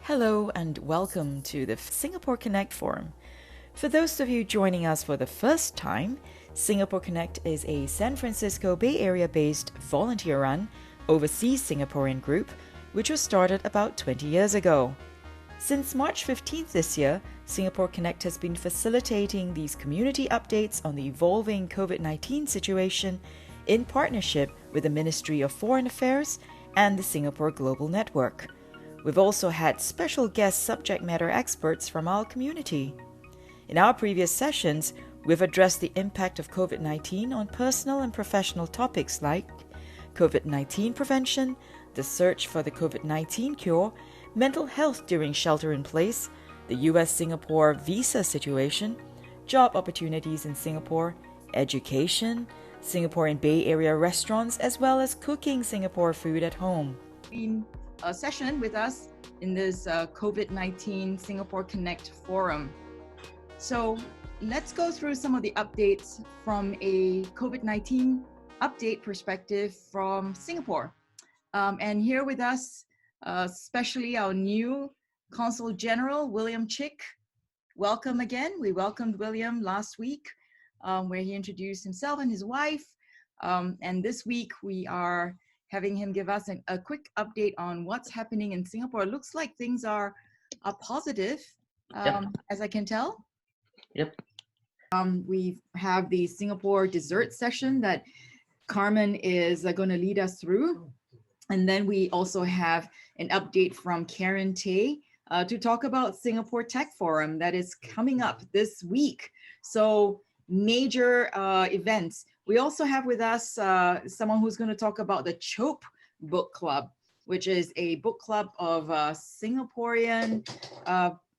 Hello and welcome to the SingaporeConnect forum. For those of you joining us for the first time, SingaporeConnect is a San Francisco Bay Area based volunteer run overseas Singaporean group which was started about 20 years ago. Since March 15th this year, SingaporeConnect has been facilitating these community updates on the evolving COVID-19 situation in partnership with the Ministry of Foreign Affairs and the Singapore Global Network. We've also had special guest subject matter experts from our community. In our previous sessions, we've addressed the impact of COVID-19 on personal and professional topics like COVID-19 prevention, the search for the COVID-19 cure, mental health during shelter in place, the US-Singapore visa situation, job opportunities in Singapore, education, Singaporean Bay Area restaurants, as well as cooking Singapore food at home. A session with us in this COVID-19 Singapore Connect forum. So let's go through some of the updates from a COVID-19 update perspective from Singapore. And here with us, especially our new Consul General, William Chee. Welcome again. We welcomed William last week where he introduced himself and his wife. And this week we are having him give us a quick update on what's happening in Singapore. It looks like things are positive, as I can tell. Yep. We have the Singapore dessert session that Carmen is going to lead us through. And then we also have an update from Karen Tay to talk about Singapore Tech Forum that is coming up this week. So major events. We also have with us someone who's going to talk about the Chope Book Club, which is a book club of Singaporean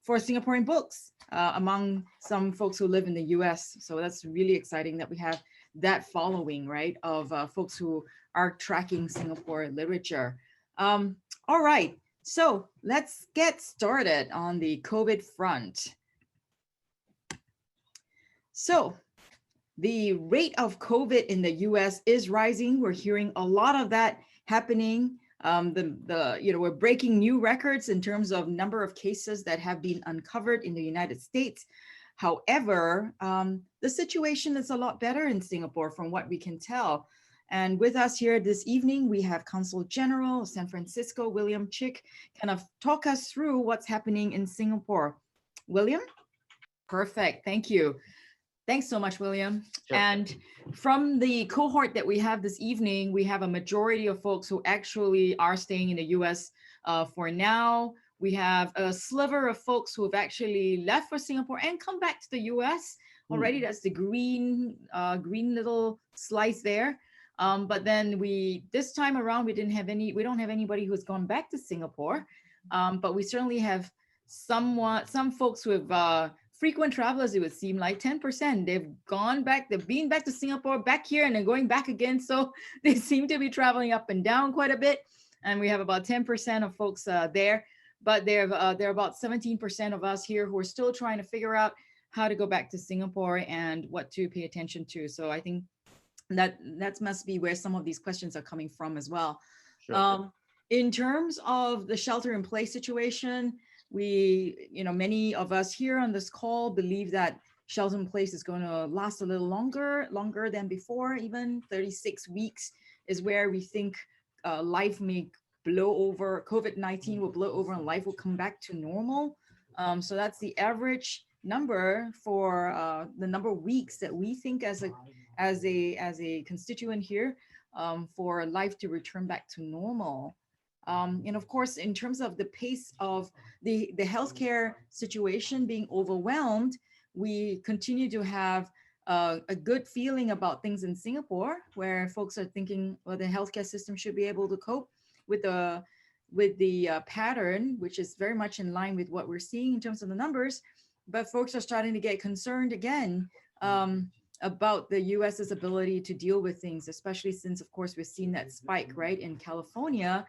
for Singaporean books among some folks who live in the US. So that's really exciting that we have that following, right, of folks who are tracking Singapore literature. All right, so let's get started on the COVID front. So the rate of COVID in the US is rising. We're hearing a lot of that happening. We're breaking new records in terms of number of cases that have been uncovered in the United States. However, the situation is a lot better in Singapore from what we can tell. And with us here this evening, we have Consul General of San Francisco, William Chee, kind of talk us through what's happening in Singapore. William? Perfect, thank you. Thanks so much, William. Sure. And from the cohort that we have this evening, we have a majority of folks who actually are staying in the US for now. We have a sliver of folks who have actually left for Singapore and come back to the US already. That's the green little slice there. But then this time around, we don't have anybody who's gone back to Singapore. But we certainly have some folks who have frequent travelers, it would seem like 10%. They've been back to Singapore, back here, and then going back again. So they seem to be traveling up and down quite a bit. And we have about 10% of folks there. But there are about 17% of us here who are still trying to figure out how to go back to Singapore and what to pay attention to. So I think that must be where some of these questions are coming from as well. Sure. In terms of the shelter in place situation, many of us here on this call believe that shelter in place is going to last a little longer than before. Even 36 weeks is where we think life may blow over, COVID-19 will blow over and life will come back to normal. So that's the average number for the number of weeks that we think as a constituent here for life to return back to normal. And of course, in terms of the pace of the healthcare situation being overwhelmed, we continue to have a good feeling about things in Singapore, where folks are thinking, well, the healthcare system should be able to cope with the pattern, which is very much in line with what we're seeing in terms of the numbers. But folks are starting to get concerned again about the US's ability to deal with things, especially since, of course, we've seen that spike, right, in California.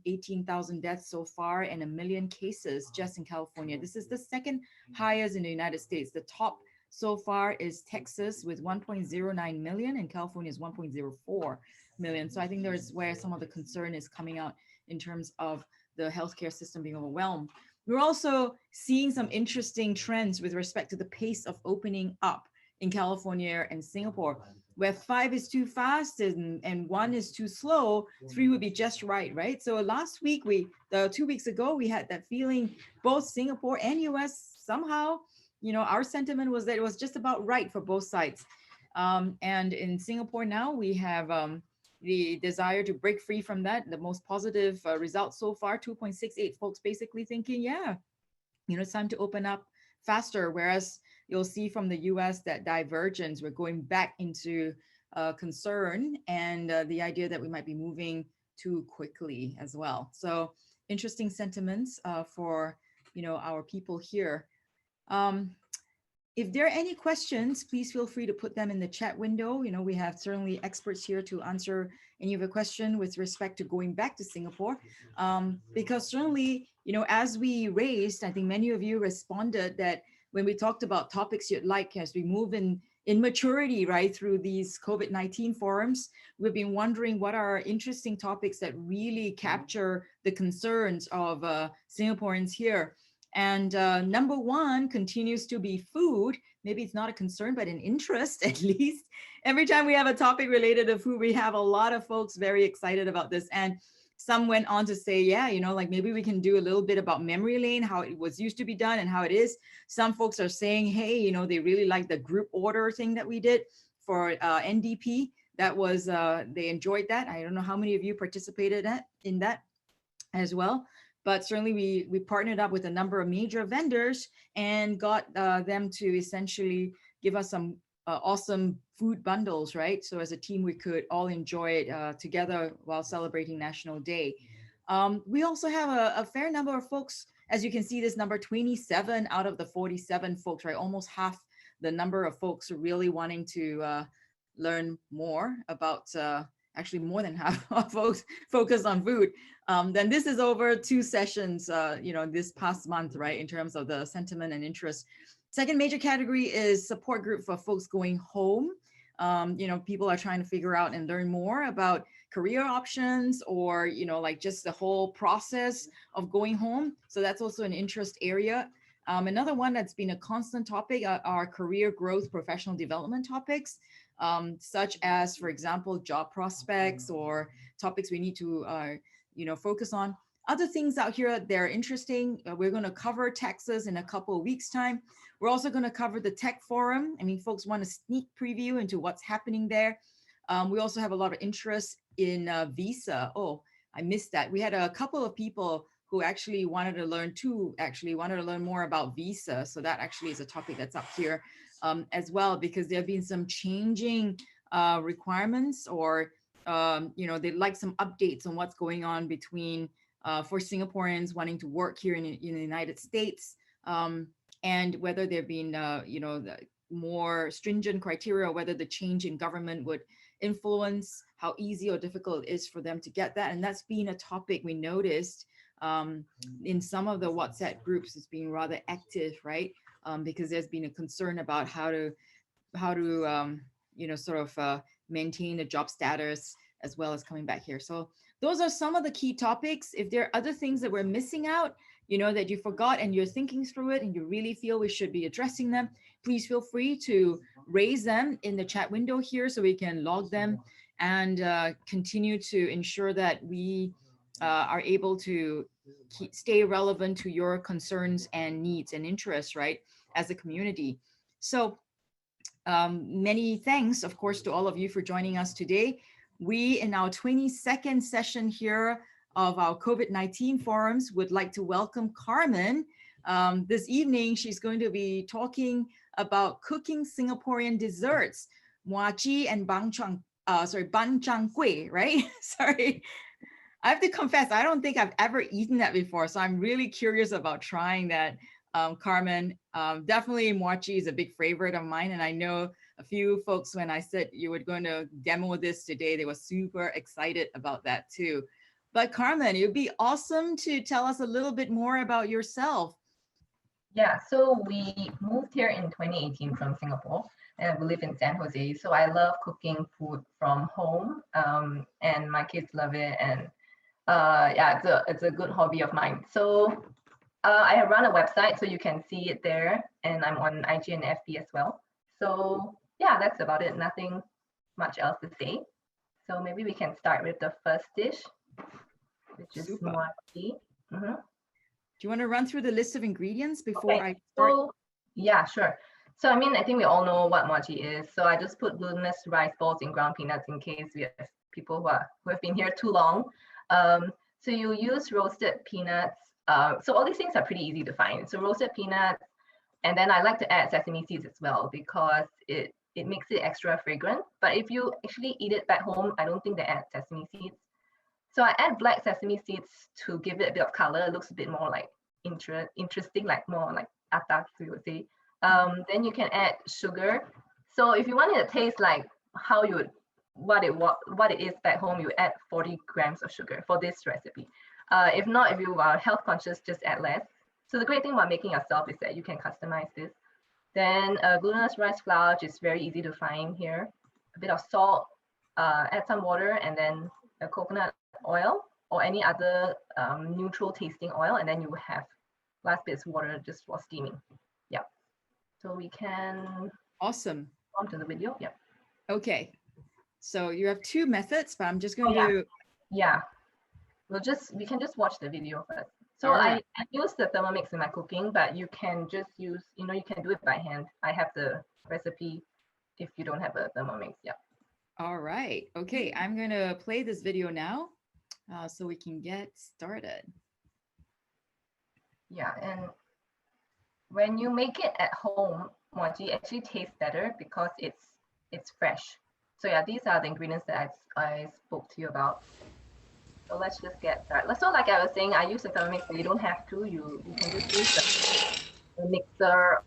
18,000 deaths so far and 1 million cases just in California. This is the second highest in the United States. The top so far is Texas with 1.09 million and California is 1.04 million. So I think there's where some of the concern is coming out in terms of the healthcare system being overwhelmed. We're also seeing some interesting trends with respect to the pace of opening up in California and Singapore, where 5 is too fast and 1 is too slow, 3 would be just right, right? So last week, 2 weeks ago, we had that feeling both Singapore and US somehow, our sentiment was that it was just about right for both sides. And in Singapore now, we have the desire to break free from that. The most positive results so far, 2.68 folks basically thinking, yeah, it's time to open up faster. Whereas you'll see from the US that divergence, we're going back into concern and the idea that we might be moving too quickly as well. So interesting sentiments for, our people here. If there are any questions, please feel free to put them in the chat window. We have certainly experts here to answer any of your question with respect to going back to Singapore. Because certainly, as we raised, I think many of you responded that when we talked about topics you'd like as we move in maturity, right, through these COVID-19 forums, we've been wondering what are interesting topics that really capture the concerns of Singaporeans here. And number one continues to be food. Maybe it's not a concern, but an interest at least. Every time we have a topic related to food, we have a lot of folks very excited about this. And some went on to say, yeah, like maybe we can do a little bit about memory lane, how it was used to be done and how it is. Some folks are saying, hey, they really like the group order thing that we did for NDP. That was, they enjoyed that. I don't know how many of you participated in that as well. But certainly we partnered up with a number of major vendors and got them to essentially give us some awesome food bundles, right? So as a team, we could all enjoy it together while celebrating National Day. We also have a fair number of folks, as you can see, this number 27 out of the 47 folks, right? Almost half the number of folks are really wanting to learn more about actually more than half of folks focus on food. Then this is over 2 sessions, this past month, right, in terms of the sentiment and interest. Second major category is support group for folks going home. People are trying to figure out and learn more about career options or, like just the whole process of going home. So that's also an interest area. Another one that's been a constant topic are career growth, professional development topics. Such as, for example, job prospects or topics we need to, focus on. Other things out here that are interesting. We're going to cover taxes in a couple of weeks' time. We're also going to cover the tech forum. I mean, folks want a sneak preview into what's happening there. We also have a lot of interest in visa. Oh, I missed that. We had a couple of people who actually wanted to learn more about visa. So that actually is a topic that's up here as well, because there have been some changing requirements or, they'd like some updates on what's going on between for Singaporeans wanting to work here in the United States and whether there have been, the more stringent criteria, whether the change in government would influence how easy or difficult it is for them to get that. And that's been a topic we noticed in some of the WhatsApp groups. It's been rather active, right? Because there's been a concern about how to maintain the job status as well as coming back here. So those are some of the key topics. If there are other things that we're missing out, that you forgot and you're thinking through it and you really feel we should be addressing them, please feel free to raise them in the chat window here so we can log them and continue to ensure that we are able to stay relevant to your concerns and needs and interests, right, as a community. So many thanks, of course, to all of you for joining us today. We, in our 22nd session here of our COVID-19 forums, would like to welcome Carmen. This evening, she's going to be talking about cooking Singaporean desserts, Muah, Chee, and Ban Chang Kuih, right? Sorry. I have to confess, I don't think I've ever eaten that before. So I'm really curious about trying that, Carmen. Definitely Muah, Chee is a big favorite of mine. And I know a few folks, when I said you were going to demo this today, they were super excited about that too. But Carmen, it would be awesome to tell us a little bit more about yourself. Yeah, so we moved here in 2018 from Singapore and we live in San Jose. So I love cooking food from home and my kids love it. And Yeah, it's a good hobby of mine. So I have run a website, so you can see it there, and I'm on IG and FB as well. So yeah, that's about it. Nothing much else to say. So maybe we can start with the first dish, which is Super. Muah. Mm-hmm. Do you want to run through the list of ingredients before Okay. I start? So, yeah, sure. So I mean, I think we all know what mochi is. So I just put glutinous rice balls in ground peanuts in case we have people who have been here too long. So you use roasted peanuts. So all these things are pretty easy to find. So roasted peanuts, and then I like to add sesame seeds as well because it makes it extra fragrant. But if you actually eat it back home, I don't think they add sesame seeds. So I add black sesame seeds to give it a bit of color. It looks a bit more like interesting, like more like atas, we would say. Then you can add sugar. So if you want it to taste like how you would what it is back home, you add 40 grams of sugar for this recipe. If not, if you are health conscious, just add less. So the great thing about making yourself is that you can customize this. Then glutinous rice flour, which is very easy to find here. A bit of salt, add some water, and then a coconut oil or any other neutral tasting oil, and then you have last bit is water just for steaming. Yeah. So we can Awesome. on to the video. Yeah. Okay. So you have two methods, but I'm just going to. Yeah. We can just watch the video first. So Right. I use the Thermomix in my cooking, but you can just use, you can do it by hand. I have the recipe if you don't have a Thermomix. Yeah. All right. Okay. I'm going to play this video now so we can get started. Yeah. And when you make it at home, mochi actually tastes better because it's fresh. So yeah, these are the ingredients that I spoke to you about. So let's just get started. So like I was saying, I use the Thermomix, but you don't have to. You can just use the mixer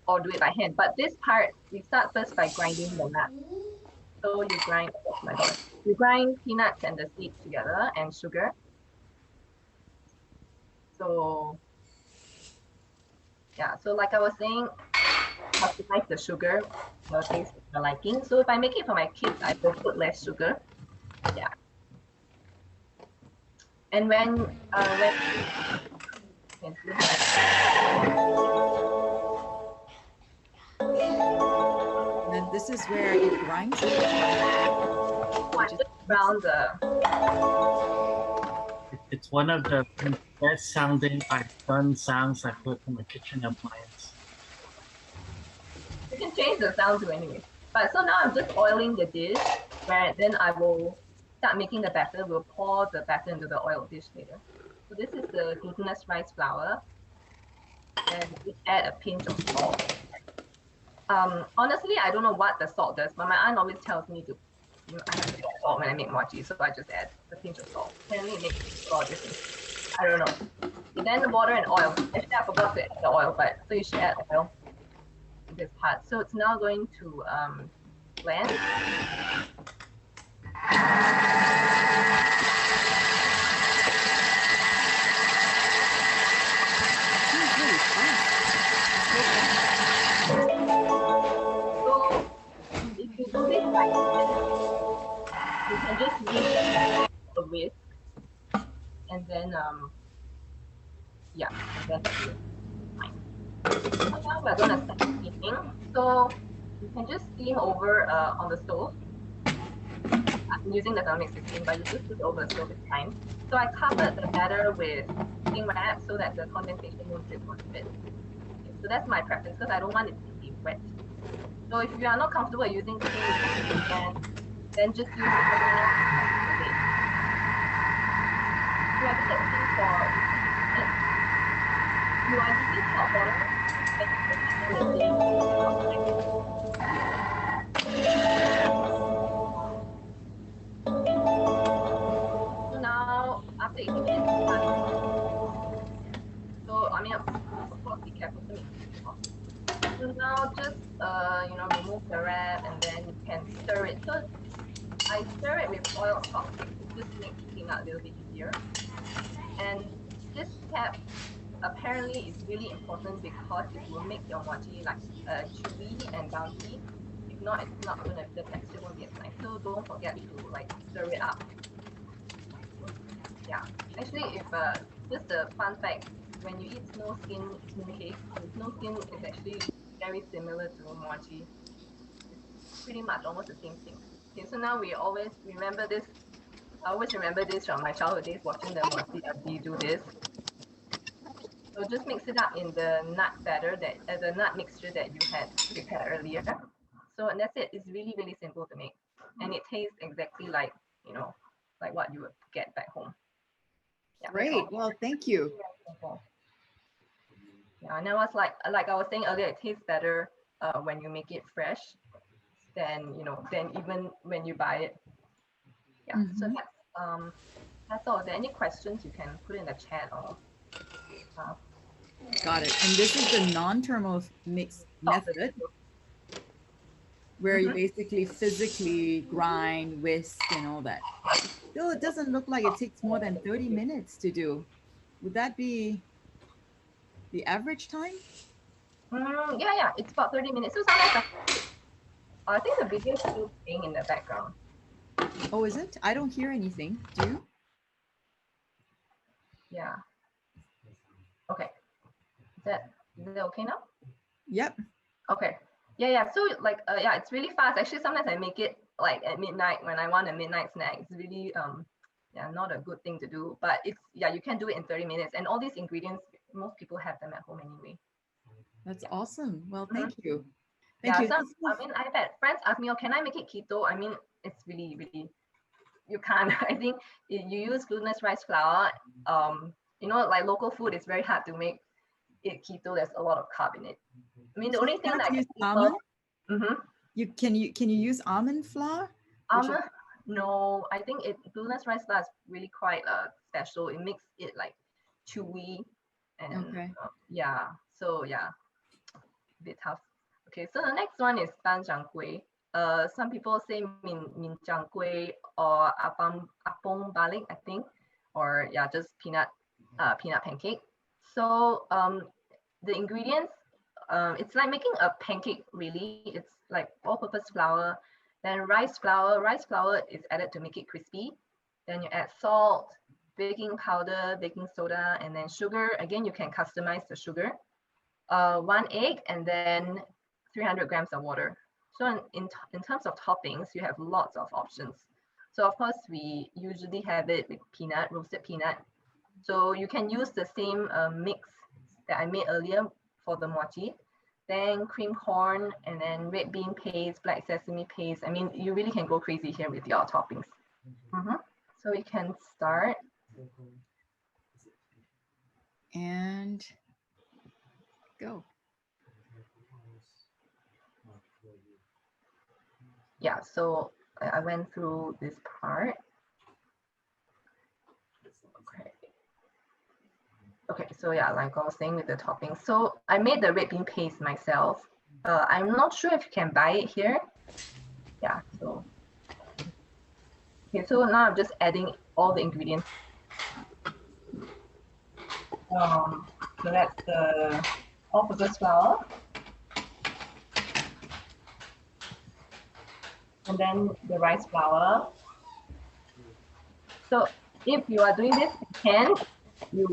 or do it by hand. But this part, we start first by grinding the nuts. So you grind, oh my God, you grind peanuts and the seeds together and sugar. So yeah, so like I was saying, customize the sugar for taste of your liking. So if I make it for my kids, I will put less sugar. Yeah. And when And then this is where it grinds. I just found It's one of the best sounding done sounds I've heard from a kitchen appliance. you can change the sound to anyway. But so now I'm just oiling the dish, where then I will start making the batter. We'll pour the batter into the oil dish later. So this is the glutinous rice flour, and we add a pinch of salt. Honestly, I don't know what the salt does, but my aunt always tells me to, I have to add salt when I make mochi, so I just add a pinch of salt. Apparently, it makes a lot of difference. I don't know. And then the water and oil. Actually, I forgot to add the oil, but so you should add oil to this part. So it's now going to blend. So if you do this like this, you can just use a whisk, and then yeah, and then fine. So now we're gonna start steaming. So you can just steam over on the stove. I'm using the Thermomix to steam, but you just put it over the stove, it's fine. So I covered the batter with cling wrap so that the condensation won't drip onto it. So that's my preference because I don't want it to be wet. So if you are not comfortable using cling wrap, then just use the base. So I think that's thing for you are using hot water, then so now after 18 minutes, so I mean, of course, be careful to make it hot. So now just remove the wrap and then you can stir it. So I stir it with oil top. It just makes cooking out a little bit easier. And this step apparently is really important because it will make your mochi like chewy and bouncy. If not, the texture won't be as nice. So don't forget to like stir it up. Yeah, actually, if just a fun fact, when you eat snow skin mooncake, the snow skin is actually very similar to mochi. It's pretty much almost the same thing. Okay, so now we always remember this. I always remember this from my childhood days watching the mochi auntie do this. So just mix it up in the nut batter the nut mixture that you had prepared earlier. So and that's it. It's really really simple to make, and it tastes exactly like like what you would get back home. Yeah, Great. Well, thank you. Yeah, and it was like I was saying earlier, it tastes better when you make it fresh than than even when you buy it. Yeah. So that's all. Are there any questions you can put in the chat or? Got it. And this is the non-thermal mix method where you basically physically grind, whisk, and all that. Still, it doesn't look like it takes more than 30 minutes to do. Would that be the average time? Yeah, it's about 30 minutes. So sometimes I think the video is still playing in the background. Oh, is it? I don't hear anything. Do you? Yeah. Okay. Is that okay now? Yep. Okay. Yeah. So like yeah, it's really fast. Actually, sometimes I make it like at midnight when I want a midnight snack. It's really yeah, not a good thing to do, but it's you can do it in 30 minutes. And all these ingredients, most people have them at home anyway. That's awesome. Well, thank you. Thank you. I mean, I've had friends ask me, oh, can I make it keto? I mean, it's really, really, you can't. I think you use glutinous rice flour. Like local food is very hard to make it keto. There's a lot of carb in it. I mean, the only thing that I use almond. Can you use almond flour? Almond? No, I think glutinous rice flour is really quite special. It makes it like chewy and yeah. So yeah, a bit tough. Okay, so the next one is Banjiang Kuih. Some people say min jiang kuih or apong balik, I think, or yeah, just peanut pancake. So the ingredients, it's like making a pancake really. It's like all-purpose flour, then rice flour. Rice flour is added to make it crispy. Then you add salt, baking powder, baking soda, and then sugar. Again, you can customize the sugar. 1 egg, and then 300 grams of water. So in terms of toppings, you have lots of options. So of course, we usually have it with roasted peanut. So you can use the same mix that I made earlier for the mochi. Then cream corn, and then red bean paste, black sesame paste. I mean, you really can go crazy here with your toppings. So we can start. And go. Yeah, so I went through this part. Okay, so yeah, like I was saying with the toppings. So I made the red bean paste myself. I'm not sure if you can buy it here. Yeah, so. Okay, so now I'm just adding all the ingredients. So that's the all-purpose flour. And then the rice flour. So if you are doing this in hand, you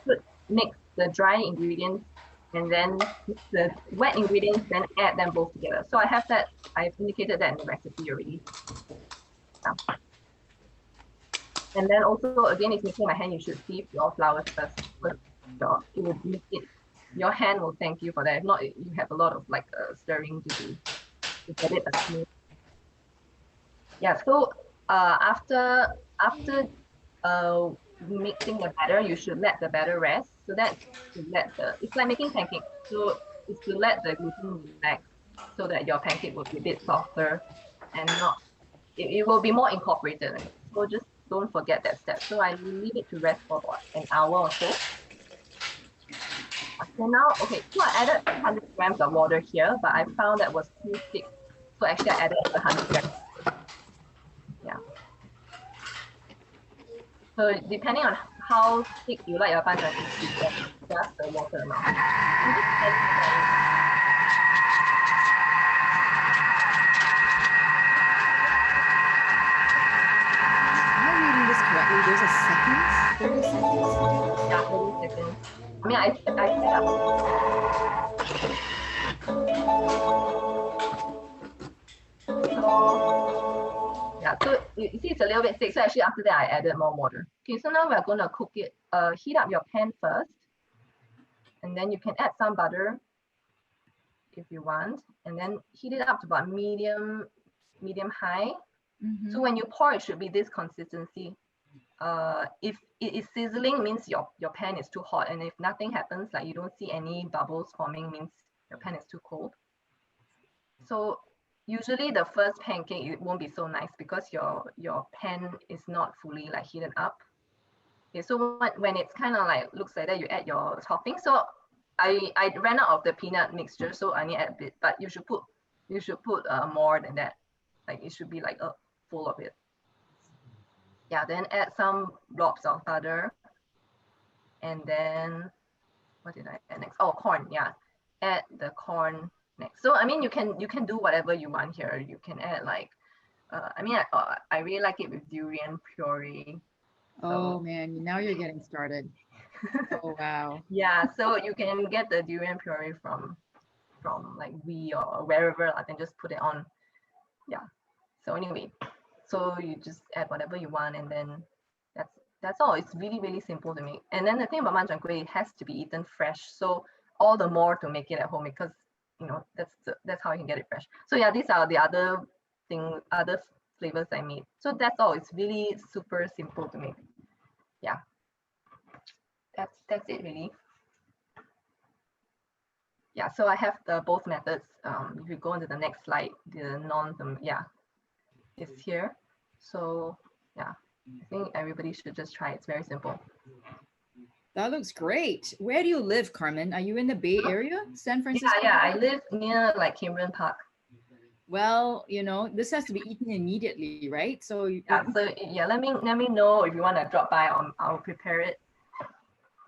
should mix the dry ingredients and then the wet ingredients, then add them both together. So I have that, I've indicated that in the recipe already. Yeah. And then also, again, if mixing by hand, you should sieve your flours first. It will make it, your hand will thank you for that. If not, you have a lot of like stirring to do to get it smooth. Yeah, so after mixing the batter, you should let the batter rest. So that's to let it's like making pancakes. So it's to let the gluten relax so that your pancake will be a bit softer and it will be more incorporated. So just don't forget that step. So I leave it to rest for about an hour or so. So now, okay, so I added 100 grams of water here, but I found that was too thick. So actually I added 100 grams. Yeah. So depending on how thick you like your pandan cake, you can adjust the water amount. I'm reading this correctly? There's a second seconds. I mean, I set up. So yeah, so you see it's a little bit thick. So actually after that I added more water. Okay, so now we're gonna cook it. Heat up your pan first, and then you can add some butter if you want, and then heat it up to about medium high. Mhm. So when you pour, it should be this consistency. If it is sizzling, means your pan is too hot, and if nothing happens, like you don't see any bubbles forming, means your pan is too cold. So usually the first pancake, it won't be so nice because your pan is not fully like heated up. Okay, so when it's kind of like looks like that, you add your topping. So I ran out of the peanut mixture, so I need to add a bit, but you should put more than that. Like it should be like full of it. Yeah, then add some blobs of butter, and then what did I add next? Oh, corn. Yeah, add the corn next. So I mean, you can do whatever you want here. You can add like, I mean, I really like it with durian puree. Oh man, now you're getting started. Oh wow. Yeah, so you can get the durian puree from like we or wherever, I can just put it on. Yeah. So anyway, so you just add whatever you want, and then that's all. It's really, really simple to make. And then the thing about manjan kueh, it has to be eaten fresh. So all the more to make it at home, because you know that's how you can get it fresh. So yeah, these are the other flavors I made. So that's all. It's really super simple to make. Yeah. That's it really. Yeah, so I have the both methods. If you go into the next slide, it's here. So yeah, I think everybody should just try it. It's very simple. That looks great. Where do you live, Carmen? Are you in the Bay Area, San Francisco? Yeah, I live near like Cameron Park. Well, you know, this has to be eaten immediately, right? So Yeah, so yeah, let me know if you want to drop by. I'll prepare it.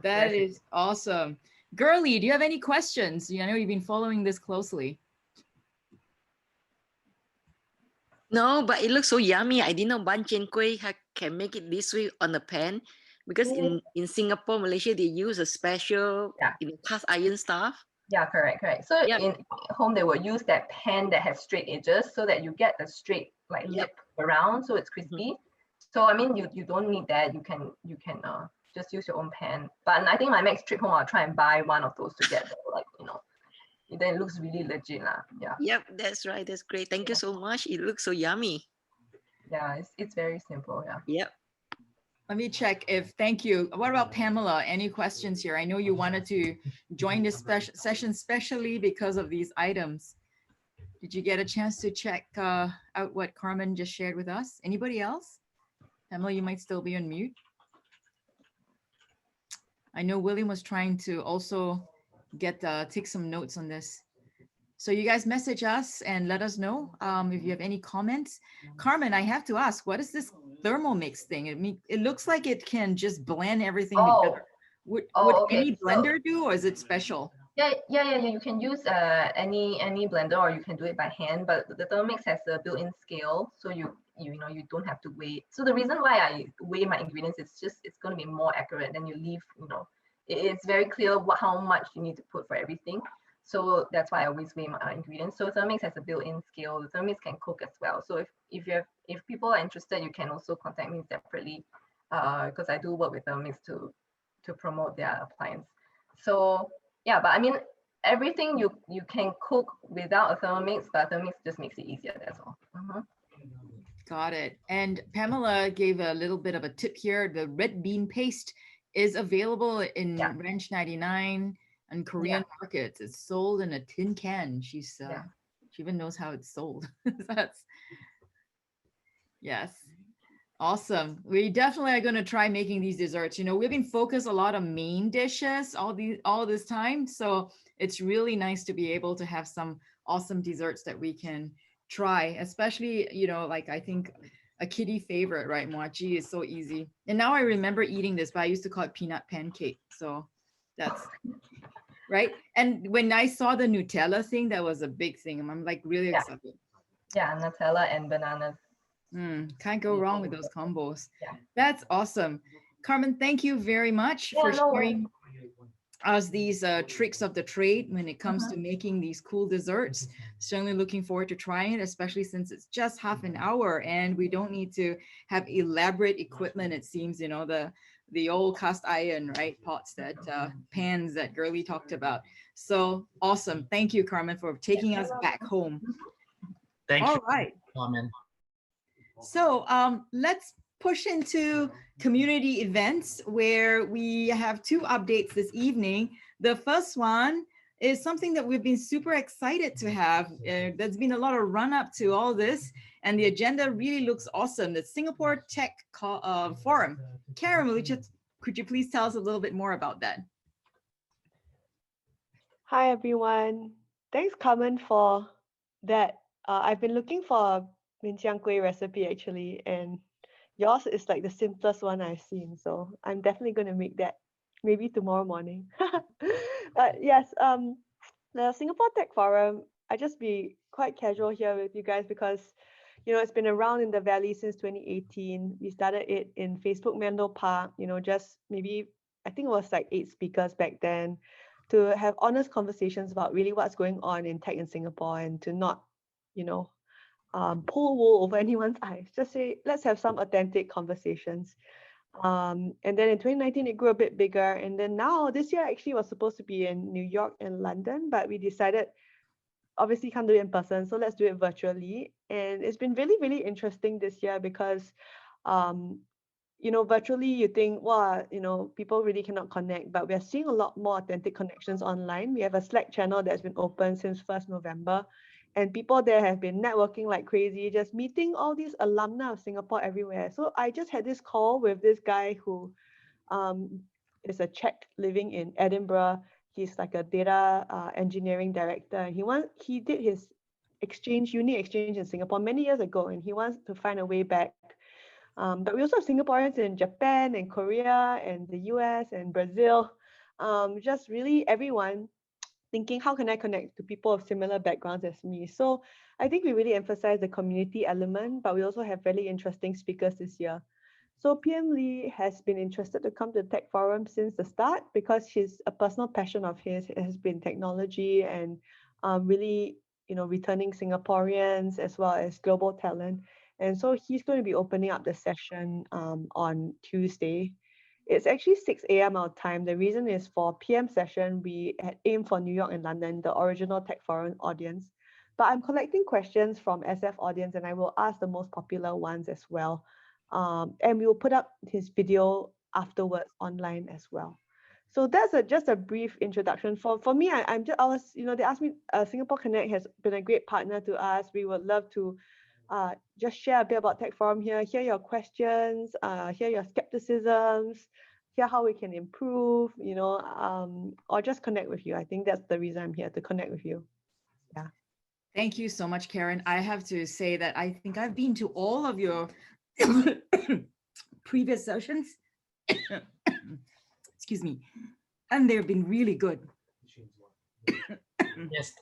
That is awesome. Girly, do you have any questions? I know you've been following this closely. No, but it looks so yummy. I didn't know ban chien kueh can make it this way on the pan, because in Singapore, Malaysia, they use a special cast iron stuff. Yeah, correct. So in home, they will use that pan that has straight edges so that you get the straight like lip around, so it's crispy. So I mean, you don't need that. You can just use your own pan. But I think my next trip home, I'll try and buy one of those to get like, you know, then it looks really legit lah. Yeah. Yep, that's right. That's great. Thank you so much. It looks so yummy. Yeah, it's very simple. Yeah. Yep. Let me check thank you. What about Pamela? Any questions here? I know you wanted to join this session specially because of these items. Did you get a chance to check out what Carmen just shared with us? Anybody else? Pamela, you might still be on mute. I know William was trying to also take some notes on this. So you guys message us and let us know if you have any comments. Carmen, I have to ask, what is this Thermomix thing? It looks like it can just blend everything together. Would any blender do, or is it special? Yeah. You can use any blender, or you can do it by hand. But the Thermomix has a built-in scale, so you don't have to weigh. So the reason why I weigh my ingredients is just it's going to be more accurate. Then you leave, it's very clear how much you need to put for everything. So that's why I always weigh my ingredients. So Thermomix has a built-in scale. The Thermomix can cook as well. So if people are interested, you can also contact me separately, because I do work with Thermomix to promote their appliance. So yeah, but I mean, everything you can cook without a Thermomix, but Thermomix just makes it easier. That's all. Got it. And Pamela gave a little bit of a tip here. The red bean paste is available in Ranch 99 and Korean markets. It's sold in a tin can. She even knows how it's sold. Yes. Awesome. We definitely are going to try making these desserts. We've been focused a lot on main dishes all this time. So it's really nice to be able to have some awesome desserts that we can try, especially, like I think a kiddie favorite, right? Muah is so easy. And now I remember eating this, but I used to call it peanut pancake. So that's right. And when I saw the Nutella thing, that was a big thing. I'm like really excited. Yeah, Nutella and bananas. Can't go wrong with those combos. Yeah. That's awesome. Carmen, thank you very much for sharing us these tricks of the trade when it comes to making these cool desserts. Certainly looking forward to trying it, especially since it's just half an hour and we don't need to have elaborate equipment. It seems, you know, the old cast iron, right, pots that pans that Girly talked about. So awesome. Thank you, Carmen, for taking us back home. Thank All you, right. Carmen. So let's push into community events where we have two updates this evening. The first one is something that we've been super excited to have. There's been a lot of run up to all this, and the agenda really looks awesome. The Singapore Tech Forum. Karen, could you please tell us a little bit more about that? Hi, everyone. Thanks, Carmen, for that. I've been looking for a min chiang kueh recipe, actually, and yours is like the simplest one I've seen. So I'm definitely going to make that maybe tomorrow morning. But yes, the Singapore Tech Forum, I just be quite casual here with you guys because, you know, it's been around in the Valley since 2018. We started it in Facebook Menlo Park, you know, just maybe, I think it was like 8 speakers back then, to have honest conversations about really what's going on in tech in Singapore and to not, you know, pull wool over anyone's eyes. Just say, let's have some authentic conversations. And then in 2019, it grew a bit bigger. And then now this year actually was supposed to be in New York and London, but we decided obviously can't do it in person, so let's do it virtually. And it's been really, really interesting this year because you know, virtually you think, wow, you know, people really cannot connect, but we are seeing a lot more authentic connections online. We have a Slack channel that's been open since 1st November, and people there have been networking like crazy, just meeting all these alumni of Singapore everywhere. So I just had this call with this guy who is a Czech living in Edinburgh. He's like a data engineering director, and he did his uni exchange in Singapore many years ago, and he wants to find a way back. But we also have Singaporeans in Japan and Korea and the US and Brazil, just really everyone thinking, how can I connect to people of similar backgrounds as me? So I think we really emphasize the community element, but we also have really interesting speakers this year. So PM Lee has been interested to come to the Tech Forum since the start because a personal passion of his has been technology and really, you know, returning Singaporeans as well as global talent. And so he's going to be opening up the session on Tuesday. It's actually 6 a.m. our time. The reason is for PM session, we had aimed for New York and London, the original Tech Forum audience. But I'm collecting questions from SF audience and I will ask the most popular ones as well. And we will put up his video afterwards online as well. So that's just a brief introduction. For me, I was, you know, they asked me, SingaporeConnect has been a great partner to us. We would love to just share a bit about Tech Forum here, hear your questions, hear your skepticisms, hear how we can improve, you know, or just connect with you. I think that's the reason I'm here, to connect with you. Yeah. Thank you so much, Karen. I have to say that I think I've been to all of your previous sessions. Excuse me. And they've been really good. Yes,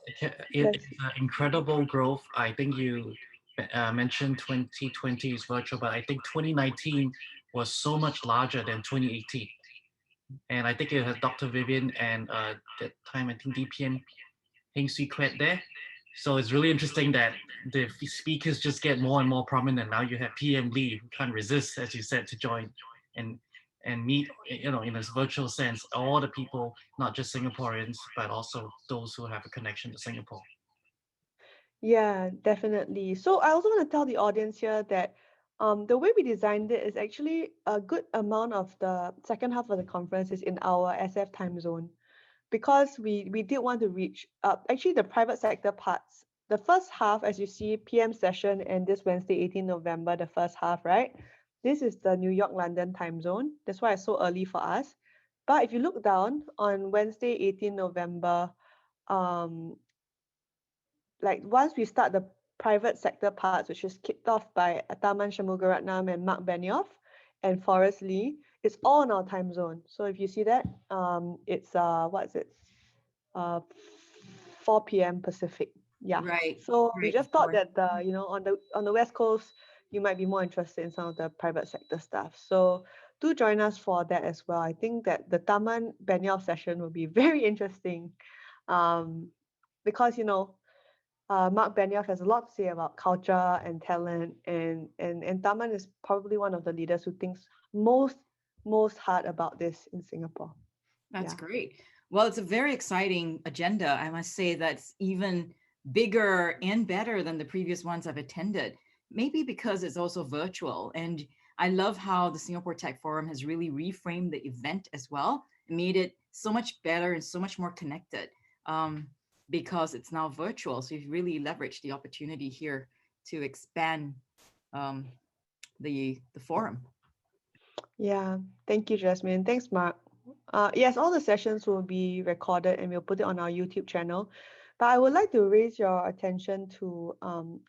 it's incredible growth. I think you mentioned 2020 is virtual, but I think 2019 was so much larger than 2018. And I think it has Dr. Vivian and that time I think DPM Heng Swee Kwet there. So it's really interesting that the speakers just get more and more prominent. Now you have PM Lee, who can't resist, as you said, to join and meet, you know, in a virtual sense, all the people, not just Singaporeans, but also those who have a connection to Singapore. Yeah, definitely. So I also want to tell the audience here that the way we designed it is actually a good amount of the second half of the conference is in our SF time zone, because we did want to reach actually the private sector parts. The first half, as you see, PM session and this Wednesday, 18 November, the first half, right? This is the New York, London time zone. That's why it's so early for us. But if you look down on Wednesday, 18 November, like once we start the private sector parts, which is kicked off by Ataman Shanmugaratnam and Mark Benioff and Forrest Lee, it's all in our time zone. So if you see that, it's what is it? 4 p.m. Pacific. Yeah. Right. So right, we just thought that you know, on the West Coast, you might be more interested in some of the private sector stuff. So do join us for that as well. I think that the Taman Benioff session will be very interesting, because Mark Benioff has a lot to say about culture and talent, and Taman is probably one of the leaders who thinks most hard about this in Singapore. That's Yeah. great. Well, it's a very exciting agenda. I must say that's even bigger and better than the previous ones I've attended. Maybe because it's also virtual. And I love how the Singapore Tech Forum has really reframed the event as well and made it so much better and so much more connected, because it's now virtual. So you've really leveraged the opportunity here to expand the forum. Yeah, thank you, Jasmine. Thanks, Mark. Yes, all the sessions will be recorded and we'll put it on our YouTube channel. But I would like to raise your attention to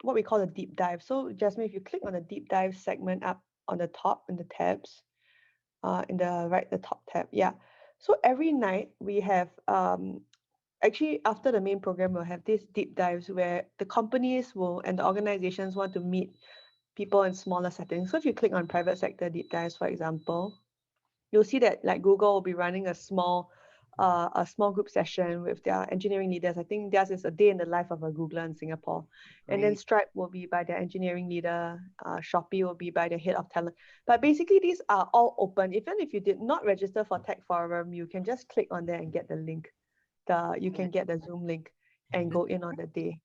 what we call a deep dive. So, Jasmine, if you click on the deep dive segment up on the top in the tabs, in the top tab, yeah. So every night we have actually after the main program we'll have these deep dives where the companies will and the organizations want to meet people in smaller settings. So if you click on private sector deep dives, for example, you'll see that like Google will be running a small group session with their engineering leaders. I think theirs is a day in the life of a Googler in Singapore. And then Right. Stripe will be by their engineering leader. Shopee will be by the head of talent. But basically, these are all open. Even if you did not register for Tech Forum, you can just click on there and get the link. You can get the Zoom link and go in on the day.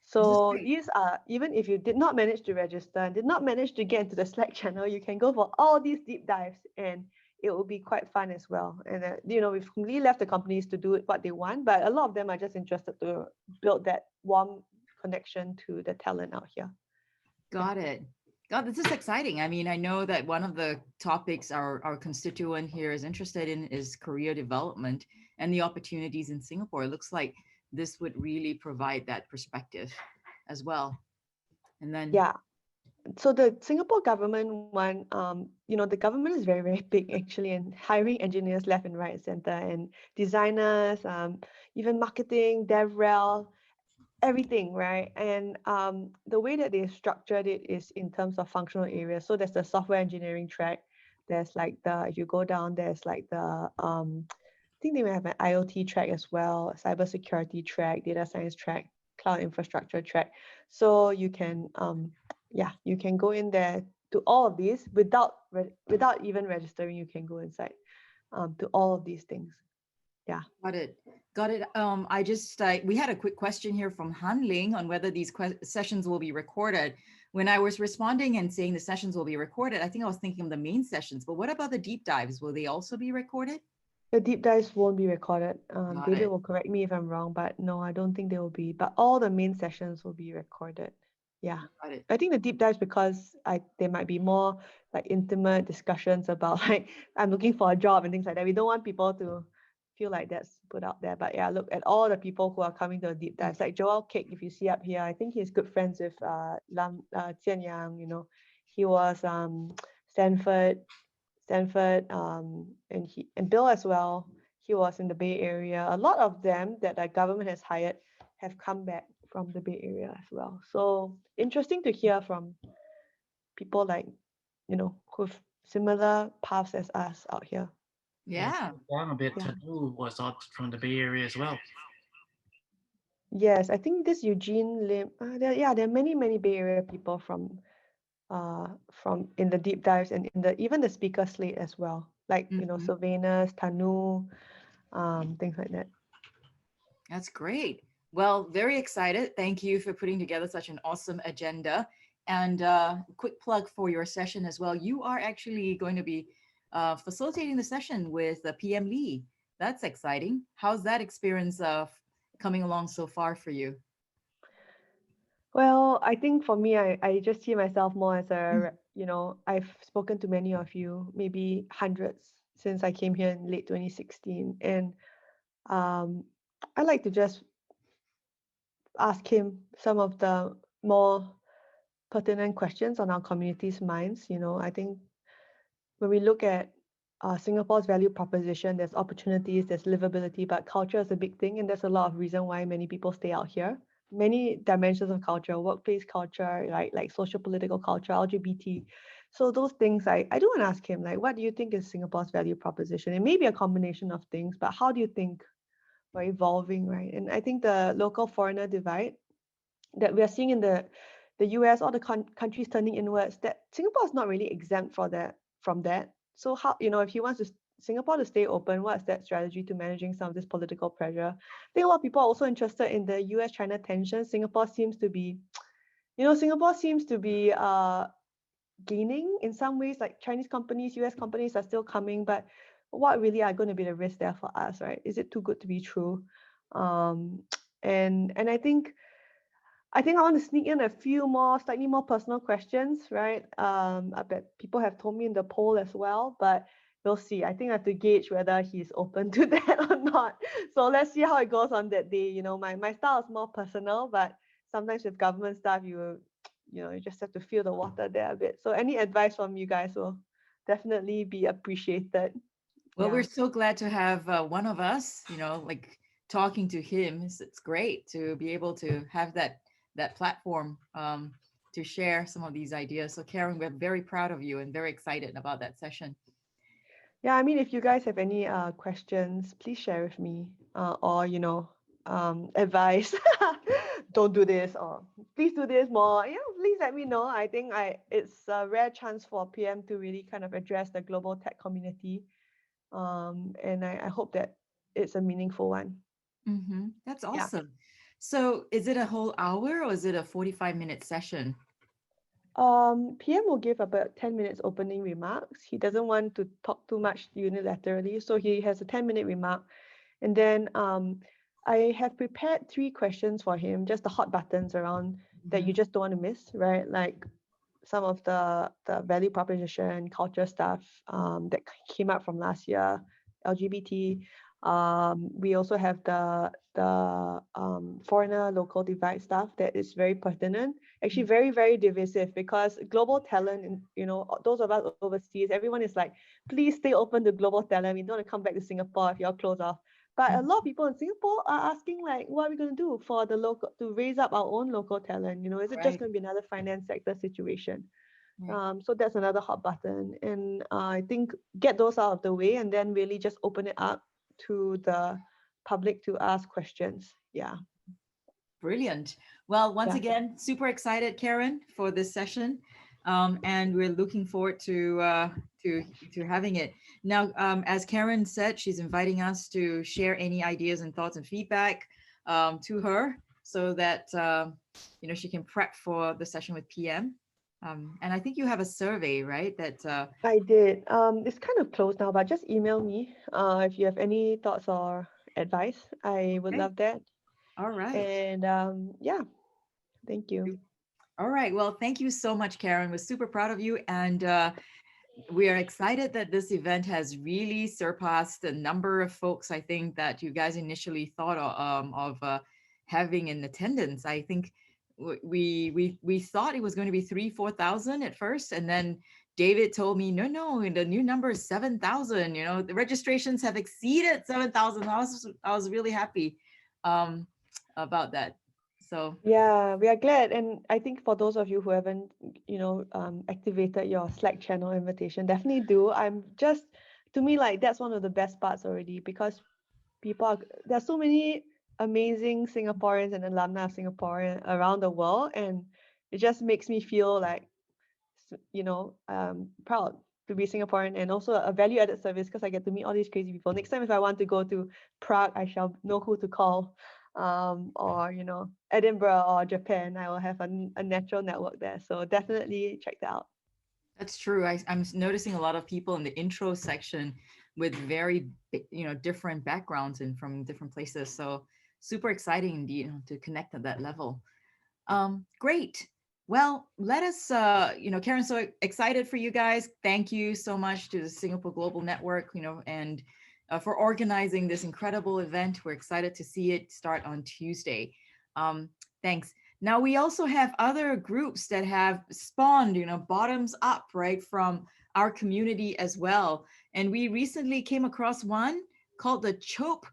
This is So great. these are, even if you did not manage to register and did not manage to get into the Slack channel, you can go for all these deep dives and it will be quite fun as well. And we've completely left the companies to do what they want, but a lot of them are just interested to build that warm connection to the talent out here. Got it. God, this is exciting. I mean, I know that one of the topics our constituent here is interested in is career development and the opportunities in Singapore. It looks like this would really provide that perspective as well. And then, Yeah. So the Singapore government one, the government is very, very big actually, and hiring engineers left and right center, and designers, even marketing, DevRel, everything, right? And the way that they structured it is in terms of functional areas. So there's the software engineering track. There's like if you go down, there's like I think they may have an IoT track as well, cybersecurity track, data science track, cloud infrastructure track. So you can, you can go in there to all of these without even registering. You can go inside to all of these things. Yeah. got it. Got it. We had a quick question here from Han Ling on whether these sessions will be recorded. When I was responding and saying the sessions will be recorded, I think I was thinking of the main sessions, but what about the deep dives? Will they also be recorded? The deep dives won't be recorded. Got David it. will correct me if I'm wrong, but no, I don't think they will be. But all the main sessions will be recorded. Yeah. Got it. I think the deep dives, because there might be more like intimate discussions about like I'm looking for a job and things like that. We don't want people to feel like that's put out there. But yeah, look at all the people who are coming to the deep dives. Like Joel Cake, if you see up here, I think he's good friends with Jian Yang. He was Stanford, and Bill as well. He was in the Bay Area. A lot of them that the government has hired have come back from the Bay Area as well. So interesting to hear from people like, who've similar paths as us out here. Yeah. I'm a bit Yeah. Tanu was out from the Bay Area as well. Yes, I think this Eugene Lim. There are many, many Bay Area people from in the deep dives and in even the speaker slate as well. Like Sylvanus, Tanu, things like that. That's great. Well, very excited. Thank you for putting together such an awesome agenda. And quick plug for your session as well. You are actually going to be facilitating the session with PM Lee. That's exciting. How's that experience coming along so far for you? Well, I think for me, I just see myself more as I've spoken to many of you, maybe hundreds since I came here in late 2016. And I like to just ask him some of the more pertinent questions on our community's minds. I think when we look at Singapore's value proposition, there's opportunities, there's livability, but culture is a big thing. And there's a lot of reason why many people stay out here. Many dimensions of culture, workplace culture, like social political culture, LGBT. So those things, I do want to ask him, like, what do you think is Singapore's value proposition? It may be a combination of things, but how do you think we're evolving, right? And I think the local foreigner divide that we are seeing in the US, all the countries turning inwards, that Singapore is not really exempt from that. So how, if he wants Singapore to stay open, what's that strategy to managing some of this political pressure? I think a lot of people are also interested in the US-China tension. Singapore seems to be gaining in some ways, like Chinese companies, US companies are still coming, but what really are going to be the risks there for us, right? Is it too good to be true? And I think I want to sneak in a few more, slightly more personal questions, right? I bet people have told me in the poll as well, but we'll see. I think I have to gauge whether he's open to that or not. So let's see how it goes on that day. My style is more personal, but sometimes with government stuff, you just have to feel the water there a bit. So any advice from you guys will definitely be appreciated. Well, Yeah. we're so glad to have one of us, like talking to him. It's great to be able to have that platform to share some of these ideas. So Karen, we're very proud of you and very excited about that session. Yeah, I mean, if you guys have any questions, please share with me, or advice. Don't do this, or please do this more. Please let me know. I think it's a rare chance for PM to really kind of address the global tech community, and I hope that it's a meaningful one. That's awesome. So is it a whole hour or is it a 45-minute session? PM will give about 10 minutes opening remarks. He doesn't want to talk too much unilaterally, so he has a 10-minute remark. And then I have prepared 3 questions for him, just the hot buttons around that you just don't want to miss, right? Like some of the value proposition, culture stuff that came up from last year, LGBT. We also have the foreigner local divide stuff that is very pertinent, actually very, very divisive, because global talent, those of us overseas, everyone is like, please stay open to global talent. We don't want to come back to Singapore if you're closed off. But a lot of people in Singapore are asking, like, what are we going to do for to raise up our own local talent? Is it just going to be another finance sector situation? So that's another hot button. And I think get those out of the way and then really just open it up to the public to ask questions. Yeah. Brilliant. Well, once again, super excited, Karen, for this session. And we're looking forward to having it. Now, as Karen said, she's inviting us to share any ideas and thoughts and feedback to her so that she can prep for the session with PM. And I think you have a survey, right? That I did. It's kind of closed now, but just email me if you have any thoughts or advice. I would love that. All right. And thank you. All right. Well, thank you so much, Karen. We're super proud of you. And we are excited that this event has really surpassed the number of folks, I think, that you guys initially thought of having in attendance. I think we thought it was going to be 3,000-4,000 at first. And then David told me, no, the new number is 7,000. The registrations have exceeded 7,000. I was really happy about that. So yeah, we are glad. And I think for those of you who haven't, activated your Slack channel invitation, definitely do. To me, like, that's one of the best parts already, because there's so many amazing Singaporeans and alumni of Singaporean around the world, and it just makes me feel like, proud to be Singaporean, and also a value-added service because I get to meet all these crazy people. Next time, if I want to go to Prague, I shall know who to call. Or Edinburgh or Japan, I will have a natural network there. So definitely check that out. That's true. I'm noticing a lot of people in the intro section with very different backgrounds and from different places. So super exciting indeed to connect at that level. Great. Well, let us, Karen, so excited for you guys. Thank you so much to the Singapore Global Network, and for organizing this incredible event. We're excited to see it start on Tuesday. Thanks. Now, we also have other groups that have spawned, bottoms up, right, from our community as well. And we recently came across one called the Chope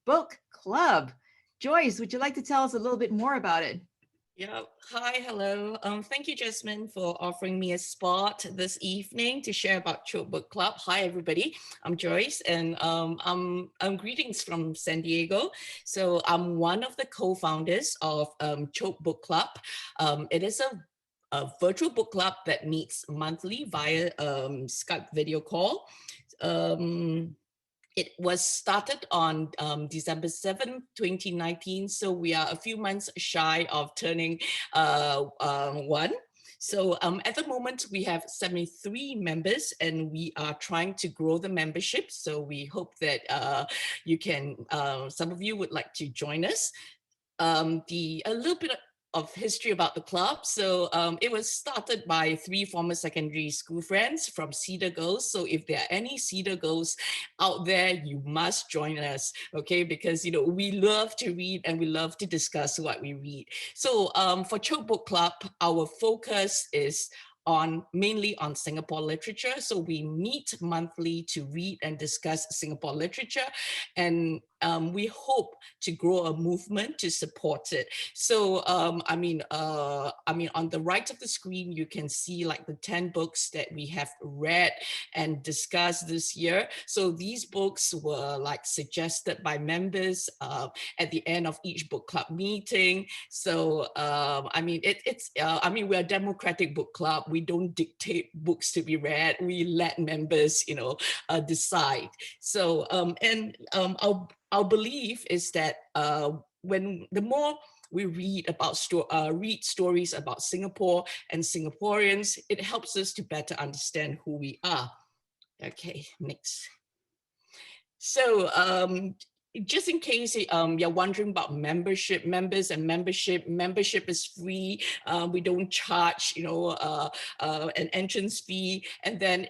Book Club. Joyce, would you like to tell us a little bit more about it? Yeah. Hi, hello. Thank you, Jasmine, for offering me a spot this evening to share about Chope Book Club. Hi, everybody. I'm Joyce, and I'm greetings from San Diego. So I'm one of the co-founders of Chope Book Club. It is a virtual book club that meets monthly via Skype video call. It was started on December 7th, 2019. So we are a few months shy of turning one. So at the moment, we have 73 members and we are trying to grow the membership. So we hope that you can, some of you would like to join us. A little bit of history about the club. So it was started by 3 former secondary school friends from Cedar Girls. So if there are any Cedar Girls out there, you must join us, okay? Because, you know, we love to read and we love to discuss what we read. So for Chope Book Club, our focus is mainly on Singapore literature. So we meet monthly to read and discuss Singapore literature. And we hope to grow a movement to support it. So, I mean, on the right of the screen, you can see like the 10 books that we have read and discussed this year. So these books were like suggested by members at the end of each book club meeting. So, we're a democratic book club. We don't dictate books to be read. We let members, decide. So, our belief is that when the more we read about stories about Singapore and Singaporeans, it helps us to better understand who we are. Okay, next. So just in case you're wondering about membership is free. We don't charge, an entrance fee. And then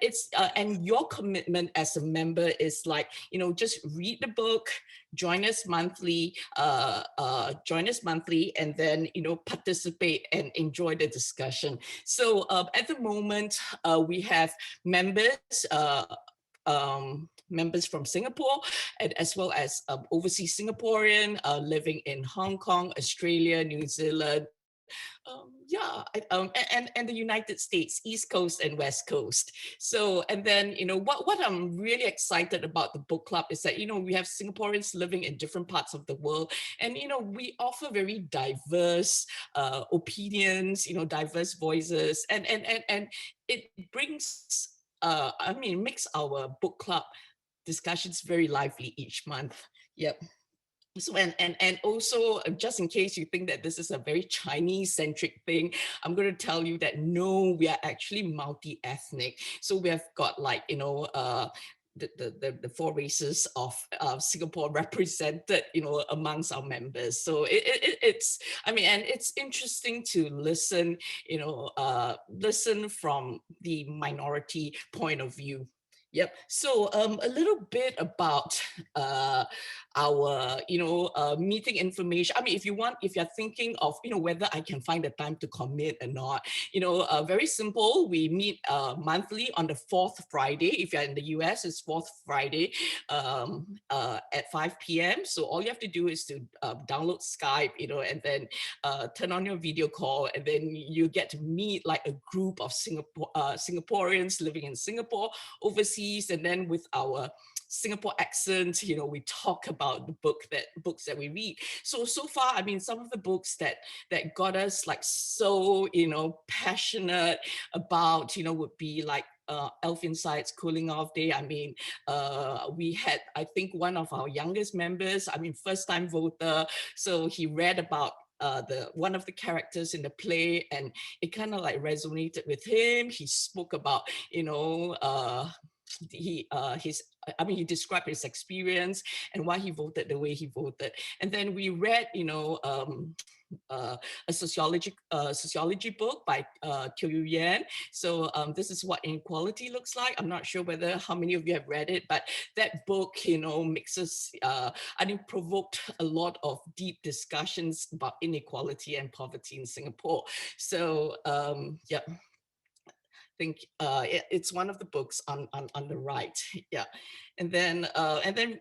and your commitment as a member is like, just read the book, join us monthly, and then, participate and enjoy the discussion. So at the moment, we have members, members from Singapore, and as well as overseas Singaporean living in Hong Kong, Australia, New Zealand, and the United States, East Coast and West Coast. So, and then, what I'm really excited about the book club is that, we have Singaporeans living in different parts of the world. And, we offer very diverse opinions, diverse voices. And it brings, makes our book club discussions very lively each month. Yep. So and also, just in case you think that this is a very Chinese-centric thing, I'm going to tell you that no, we are actually multi-ethnic. So we have got like, the 4 races of Singapore represented, amongst our members. So it's interesting to listen, listen from the minority point of view. Yep. So a little bit about our, meeting information. If you're thinking of, whether I can find the time to commit or not, very simple. We meet monthly on the 4th Friday. If you're in the US, it's 4th Friday at 5 p.m. So all you have to do is to download Skype, and then turn on your video call, and then you get to meet like a group of Singaporeans living in Singapore, overseas, and then with our Singapore accent, we talk about the books that we read. So far, some of the books that got us like so, passionate about, would be like Elf Insight's Cooling Off Day. We had, I think, one of our youngest members, first time voter. So he read about one of the characters in the play, and it kind of like resonated with him. He spoke about, he described his experience and why he voted the way he voted. And then we read, a sociology book by Teo Yu Yan. So this is what inequality looks like. I'm not sure how many of you have read it, but that book, makes us, provoked a lot of deep discussions about inequality and poverty in Singapore. So yeah. think it's one of the books on the right. Yeah. And then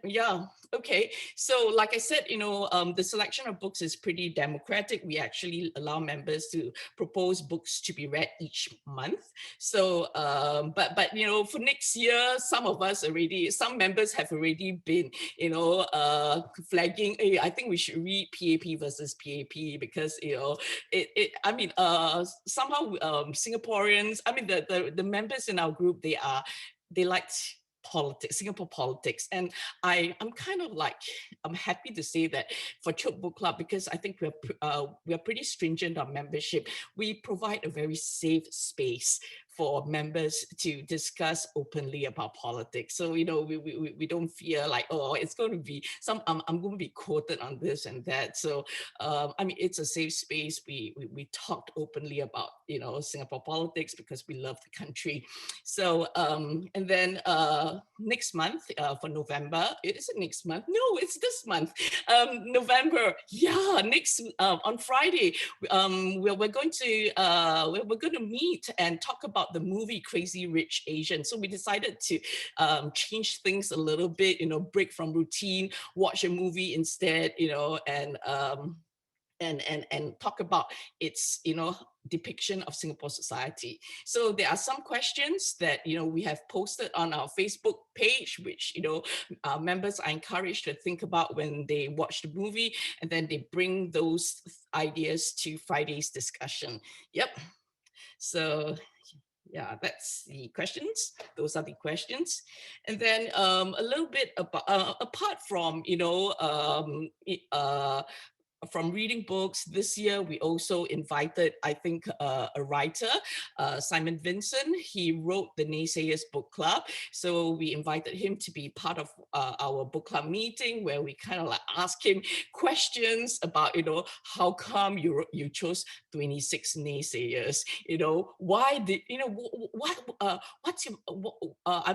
yeah, okay. So like I said, the selection of books is pretty democratic. We actually allow members to propose books to be read each month. So but for next year, some members have already been flagging, hey, I think we should read PAP versus PAP, because somehow Singaporeans, I mean the members in our group, they liked politics, Singapore politics. And I'm kind of like, I'm happy to say that for Chope Book Club, because I think we're pretty stringent on membership, we provide a very safe space for members to discuss openly about politics. So, we don't fear like, oh, it's going to be I'm going to be quoted on this and that. So, it's a safe space. We talked openly about, Singapore politics, because we love the country. So, and then next month, for November, it isn't next month. No, it's this month. November. Yeah, next on Friday, we're going to meet and talk about the movie Crazy Rich Asian. So we decided to change things a little bit, break from routine, watch a movie instead, and talk about its depiction of Singapore society. So there are some questions that we have posted on our Facebook page, which members are encouraged to think about when they watch the movie, and then they bring those ideas to Friday's discussion. Yep. So yeah, that's the questions. Those are the questions. And then a little bit about apart from from reading books, this year we also invited, I think, a writer, Simon Vincent. He wrote the Naysayers Book Club. So we invited him to be part of our book club meeting, where we kind of like ask him questions about, how come you chose 26 naysayers? Why did, what's your, I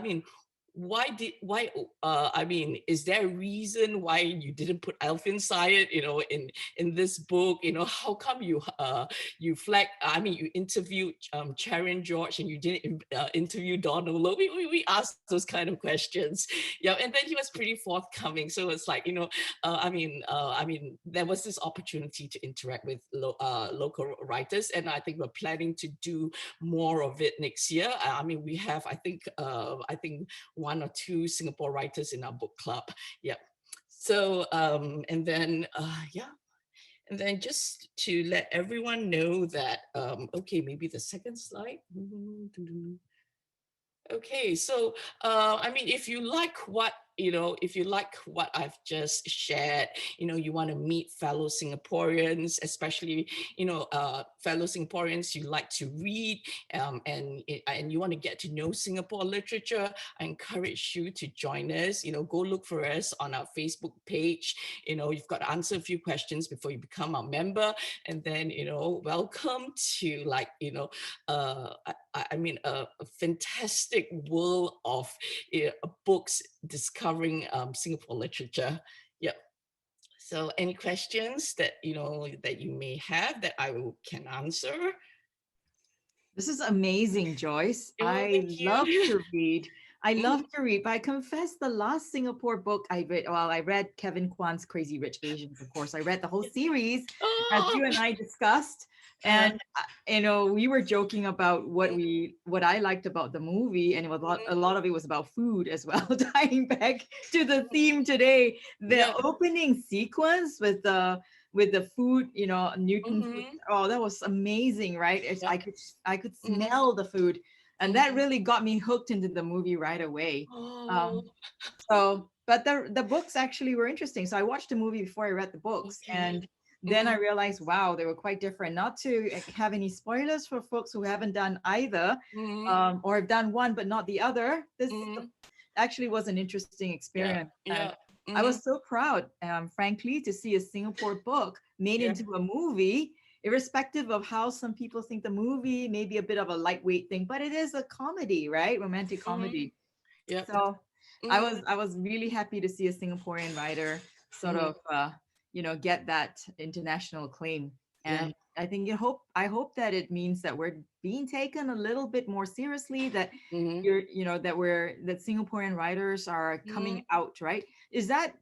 mean, is there a reason why you didn't put Alvin Syed, in this book? How come you you interviewed Sharon George and you didn't interview Donald Lowe? We asked those kind of questions. Yeah, and then he was pretty forthcoming. So it's like, there was this opportunity to interact with local writers, and I think we're planning to do more of it next year. We have, I think one or two Singapore writers in our book club. Yeah. So, and then just to let everyone know that, okay, maybe the second slide. Okay, so if you like what I've just shared, you want to meet fellow Singaporeans, especially fellow Singaporeans you like to read, and you want to get to know Singapore literature, I encourage you to join us. Go look for us on our Facebook page. You've got to answer a few questions before you become a member, and then welcome to a fantastic world of books discovering Singapore literature. Yep. So any questions that that you may have that I can answer? This is amazing, Joyce. Oh, I love to read. But I confess the last Singapore book I read Kevin Kwan's Crazy Rich Asians, of course. I read the whole series, as you and I discussed. And we were joking about what I liked about the movie, and a lot of it was about food as well. Tying back to the theme today, the opening sequence with the food, Newton food. Oh, that was amazing, right? I could smell the food, and that really got me hooked into the movie right away. But the books actually were interesting. So I watched the movie before I read the books, and then I realized, wow, they were quite different. Not to have any spoilers for folks who haven't done either, or have done one but not the other. This actually was an interesting experience. I was so proud, frankly, to see a Singapore book made into a movie, irrespective of how some people think the movie may be a bit of a lightweight thing, but it is a comedy, right? Romantic comedy. So I was really happy to see a Singaporean writer sort of get that international acclaim. And I hope that it means that we're being taken a little bit more seriously, that Mhm. that Singaporean writers are coming out, right? Is that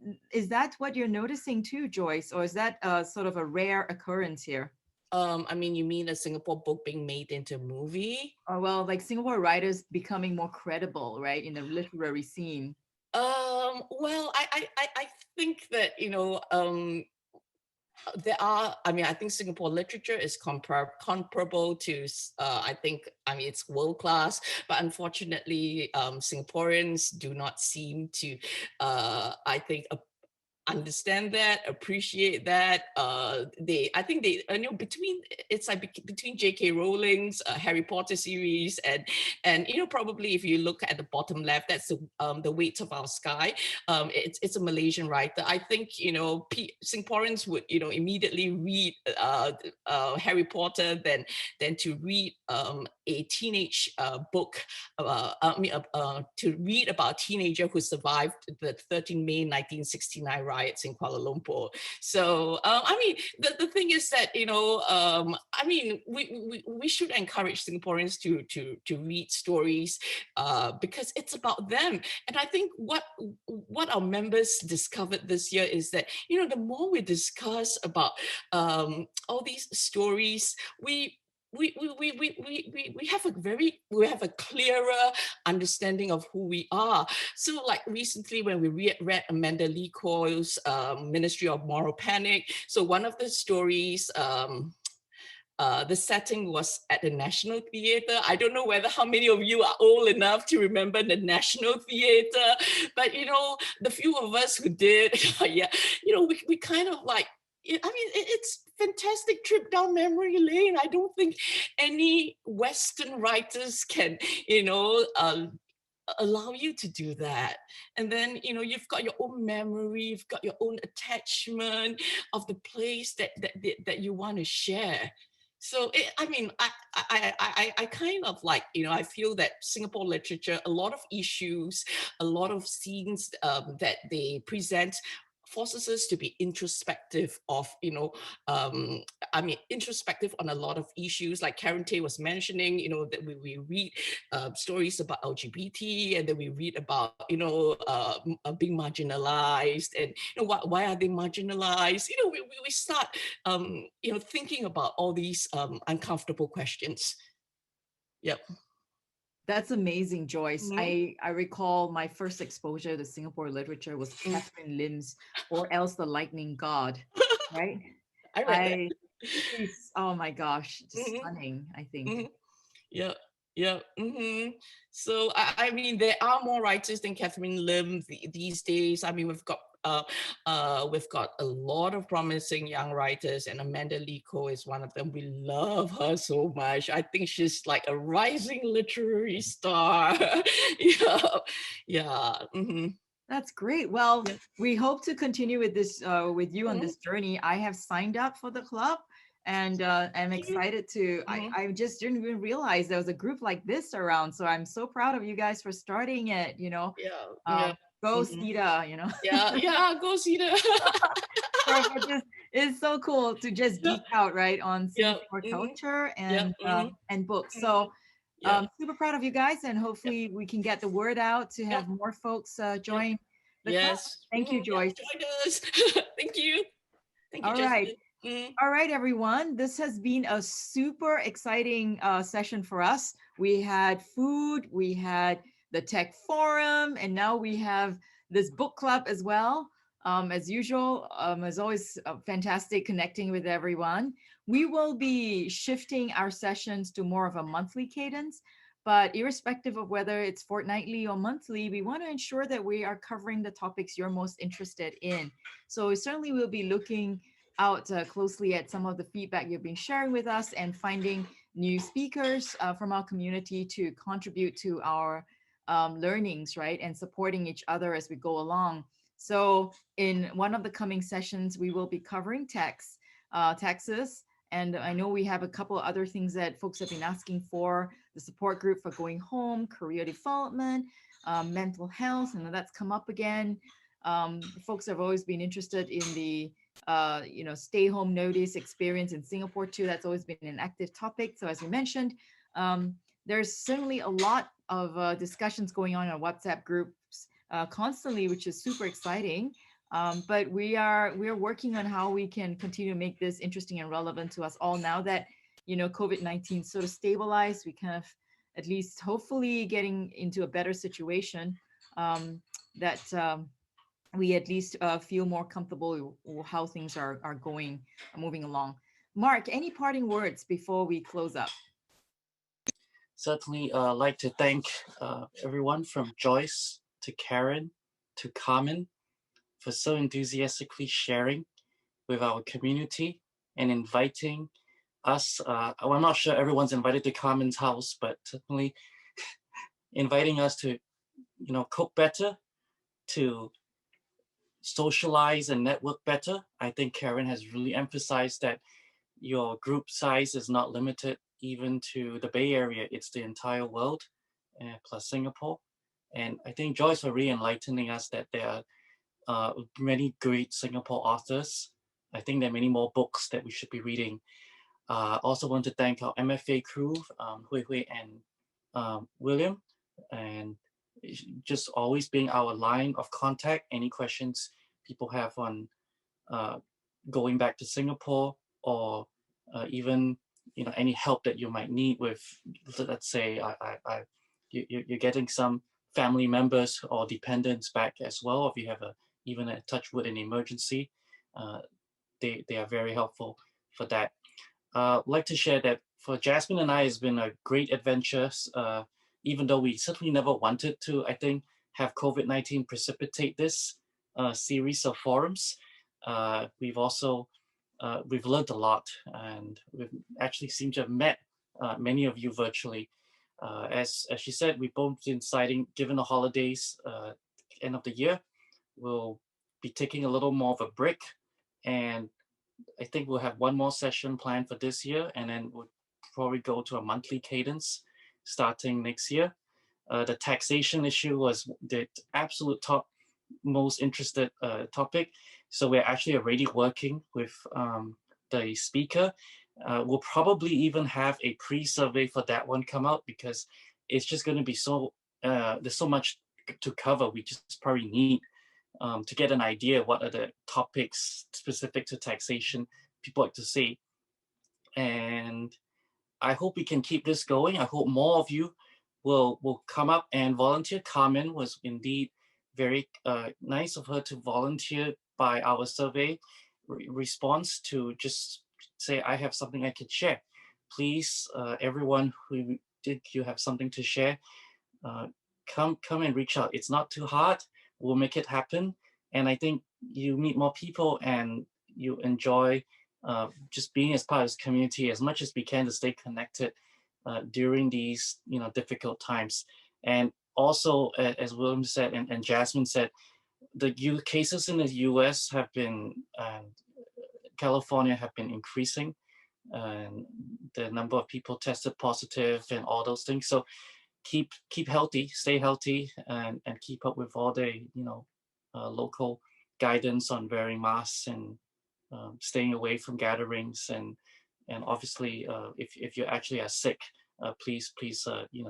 what you're noticing too, Joyce, or is that sort of a rare occurrence here? I mean, you mean a Singapore book being made into a movie? Or well, like Singapore writers becoming more credible, right, in the literary scene. Well, I think that, there are, I mean, I think Singapore literature is comparable to, I mean, it's world class, but unfortunately, Singaporeans do not seem to, I think, understand that, appreciate that. I think they, between, it's like between J.K. Rowling's Harry Potter series and probably if you look at the bottom left, that's the Weight of Our Sky. It's a Malaysian writer. I think Singaporeans would immediately read Harry Potter than to read a teenage book. To read about a teenager who survived the 13 May 1969 riots in Kuala Lumpur. So, I mean, the thing is that, I mean, we should encourage Singaporeans to read stories because it's about them. And I think what our members discovered this year is that, the more we discuss about all these stories, we have a clearer understanding of who we are. So like recently when we read Amanda Lee Coyle's Ministry of Moral Panic, so one of the stories, the setting was at the National Theatre. I don't know whether how many of you are old enough to remember the National Theatre, but the few of us who did, yeah, we kind of like, I mean, it's fantastic trip down memory lane. I don't think any Western writers can, allow you to do that. And then, you've got your own memory, you've got your own attachment of the place that you want to share. So, I mean, I kind of like, I feel that Singapore literature, a lot of issues, a lot of scenes that they present forces us to be introspective of, I mean, introspective on a lot of issues. Like Karen Tay was mentioning, that we read stories about LGBT, and then we read about, being marginalized, and why are they marginalized? We start, thinking about all these uncomfortable questions. Yep. That's amazing, Joyce. I recall my first exposure to Singapore literature was Catherine Lim's Or Else the Lightning God, right? I read that. Oh my gosh, just stunning, I think. Yeah. Yeah. So I mean, there are more writers than Catherine Lim these days. I mean, we've got a lot of promising young writers, and Amanda Lee Ko is one of them. We love her so much. I think she's like a rising literary star. Yeah. That's great. Well, we hope to continue with this with you on this journey. I have signed up for the club, and I'm excited to. I just didn't even realize there was a group like this around. So I'm so proud of you guys for starting it. Go Sita. Yeah, go Sita. It's so cool to just geek out, right, on Singapore culture and books. So super proud of you guys, and hopefully we can get the word out to have more folks join the club. Thank you, Joyce. Join us. Thank you. Thank you, All right. Justin. All right, everyone. This has been a super exciting session for us. We had food, we had the tech forum, and now we have this book club as well. As usual, as always, fantastic connecting with everyone. We will be shifting our sessions to more of a monthly cadence, but irrespective of whether it's fortnightly or monthly, we want to ensure that we are covering the topics you're most interested in. So certainly we'll be looking out closely at some of the feedback you've been sharing with us, and finding new speakers from our community to contribute to our learnings, right? And supporting each other as we go along. So in one of the coming sessions, we will be covering taxes. And I know we have a couple of other things that folks have been asking for: the support group for going home, career development, mental health, and that's come up again. Folks have always been interested in the stay home notice experience in Singapore too. That's always been an active topic. So as we mentioned, there's certainly a lot of discussions going on WhatsApp groups constantly, which is super exciting. But we're working on how we can continue to make this interesting and relevant to us all now that COVID-19 sort of stabilized. We kind of at least hopefully getting into a better situation, that we at least feel more comfortable how things are going, moving along. Mark, any parting words before we close up? Certainly like to thank everyone from Joyce to Karen to Carmen for so enthusiastically sharing with our community and inviting us. I'm not sure everyone's invited to Carmen's house, but certainly inviting us to, cook better, to socialize and network better. I think Karen has really emphasized that your group size is not limited even to the Bay Area, it's the entire world, plus Singapore. And I think Joyce was really enlightening us that there are many great Singapore authors. I think there are many more books that we should be reading. Also want to thank our MFA crew, Kuih and William, and just always being our line of contact. Any questions people have on going back to Singapore, or even any help that you might need with, let's say you're getting some family members or dependents back as well, or if you have even a touch wood an emergency, they are very helpful for that. Like to share that for Jasmine and I, it's been a great adventure, even though we certainly never wanted to, I think, have COVID-19 precipitate this series of forums. We've also we've learned a lot, and we've actually seemed to have met many of you virtually. As she said, we've both been deciding, given the holidays, end of the year, we'll be taking a little more of a break, and I think we'll have one more session planned for this year, and then we'll probably go to a monthly cadence starting next year. The taxation issue was the absolute top most interested topic. So we're actually already working with the speaker. We'll probably even have a pre-survey for that one come out, because it's just going to be so, there's so much to cover. We just probably need to get an idea what are the topics specific to taxation people like to see. And I hope we can keep this going. I hope more of you will come up and volunteer. Carmen was indeed very nice of her to volunteer by our survey response to just say, I have something I could share. Please, everyone who did you have something to share, come and reach out. It's not too hard. We'll make it happen. And I think you meet more people and you enjoy just being as part of this community as much as we can to stay connected during these difficult times. And also, as William said and Jasmine said, the cases in the US have been, California have been increasing, and the number of people tested positive and all those things. So keep healthy, stay healthy, and keep up with all the local guidance on wearing masks and staying away from gatherings, and obviously if you actually are sick, please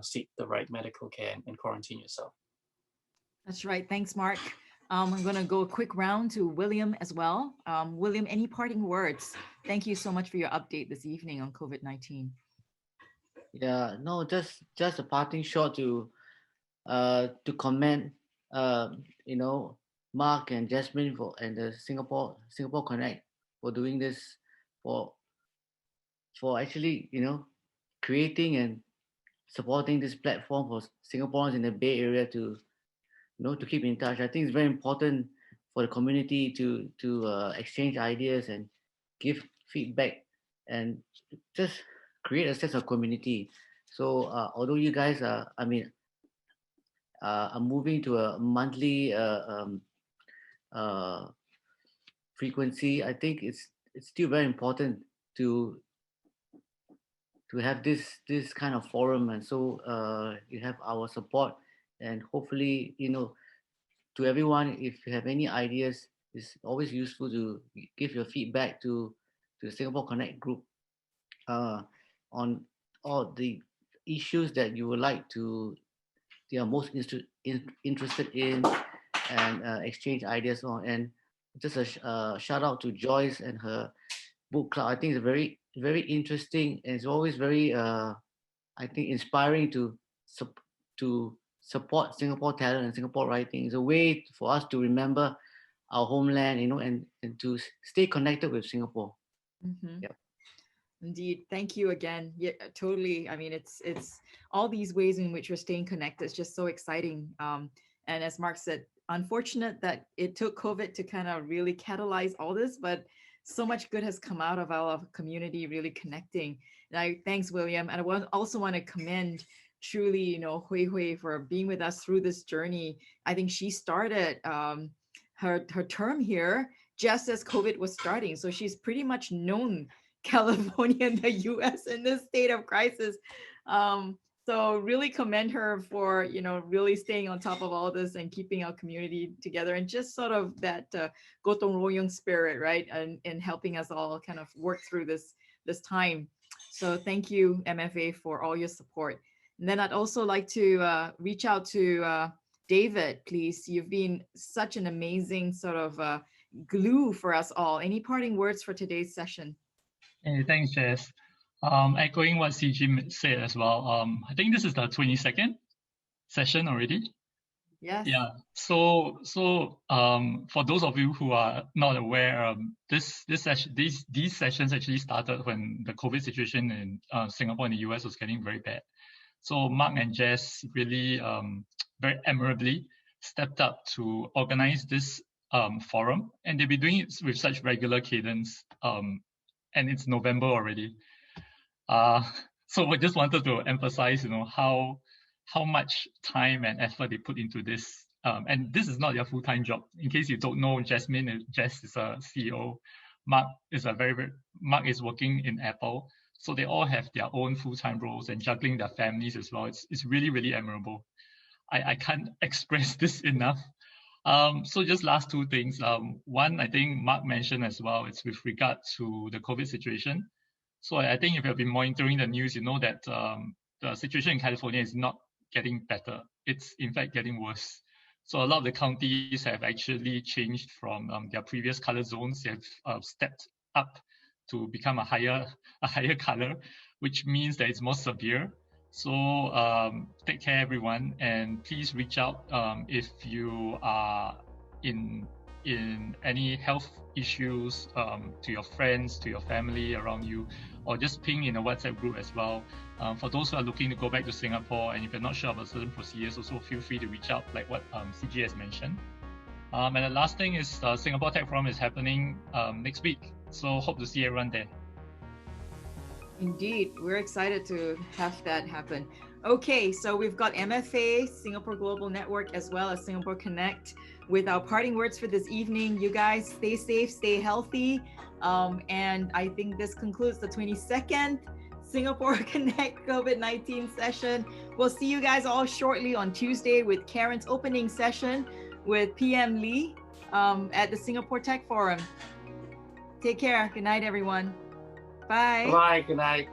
seek the right medical care and quarantine yourself. That's right. Thanks, Mark. I'm going to go a quick round to William as well. William, any parting words? Thank you so much for your update this evening on COVID-19. Yeah, no, just a parting shot to comment, Mark and Jasmine and the SingaporeConnect for doing this, for actually creating and supporting this platform for Singaporeans in the Bay Area to to keep in touch. I think it's very important for the community to exchange ideas and give feedback and just create a sense of community. So although you guys are moving to a monthly frequency, I think it's still very important to have this kind of forum, and so you have our support, and hopefully to everyone, if you have any ideas, it's always useful to give your feedback to the Singapore Connect group on all the issues that you would like to, they are most interested in, and exchange ideas on. And just a shout out to Joyce and her book club. I think it's very, very interesting, and it's always very, I think, inspiring to support Singapore talent and Singapore writing. It's a way for us to remember our homeland, and to stay connected with Singapore. Mm-hmm. Yep. Indeed. Thank you again. Yeah, totally. I mean, it's all these ways in which we're staying connected. It's just so exciting. And as Mark said, unfortunate that it took COVID to kind of really catalyze all this, but so much good has come out of our community really connecting. And thanks, William. And I also want to commend truly, Hui Hui for being with us through this journey. I think she started her term here just as COVID was starting. So she's pretty much known California and the US in this state of crisis. So really commend her for, really staying on top of all this and keeping our community together, and just sort of that gotong royong spirit, right? And helping us all kind of work through this time. So thank you, MFA, for all your support. And then I'd also like to reach out to David, please. You've been such an amazing sort of glue for us all. Any parting words for today's session? Hey, thanks, Jess. Echoing what CG said as well, I think this is the 22nd session already. Yes. Yeah. So for those of you who are not aware, these sessions actually started when the COVID situation in Singapore and the US was getting very bad. So Mark and Jess really very admirably stepped up to organize this forum, and they've been doing it with such regular cadence. And it's November already. So I just wanted to emphasize, how much time and effort they put into this. And this is not their full-time job. In case you don't know, Jess is a CEO. Mark is working in Apple. So they all have their own full-time roles and juggling their families as well. It's really, really admirable. I can't express this enough. So just last two things. One, I think Mark mentioned as well, it's with regard to the COVID situation. So I think if you've been monitoring the news, you know that the situation in California is not getting better. It's in fact getting worse. So a lot of the counties have actually changed from their previous color zones. They have stepped up to become a higher color, which means that it's more severe. So take care, everyone, and please reach out if you are in any health issues to your friends, to your family around you, or just ping in a WhatsApp group as well. For those who are looking to go back to Singapore, and if you're not sure about certain procedures, also feel free to reach out, like what CG has mentioned. And the last thing is Singapore Tech Forum is happening next week, so hope to see everyone there. Indeed, we're excited to have that happen. Okay, so we've got MFA, Singapore Global Network, as well as Singapore Connect with our parting words for this evening. You guys stay safe, stay healthy. And I think this concludes the 22nd Singapore Connect COVID-19 session. We'll see you guys all shortly on Tuesday with Karen's opening session with PM Lee at the Singapore Tech Forum. Take care. Good night, everyone. Bye. Bye. Good night.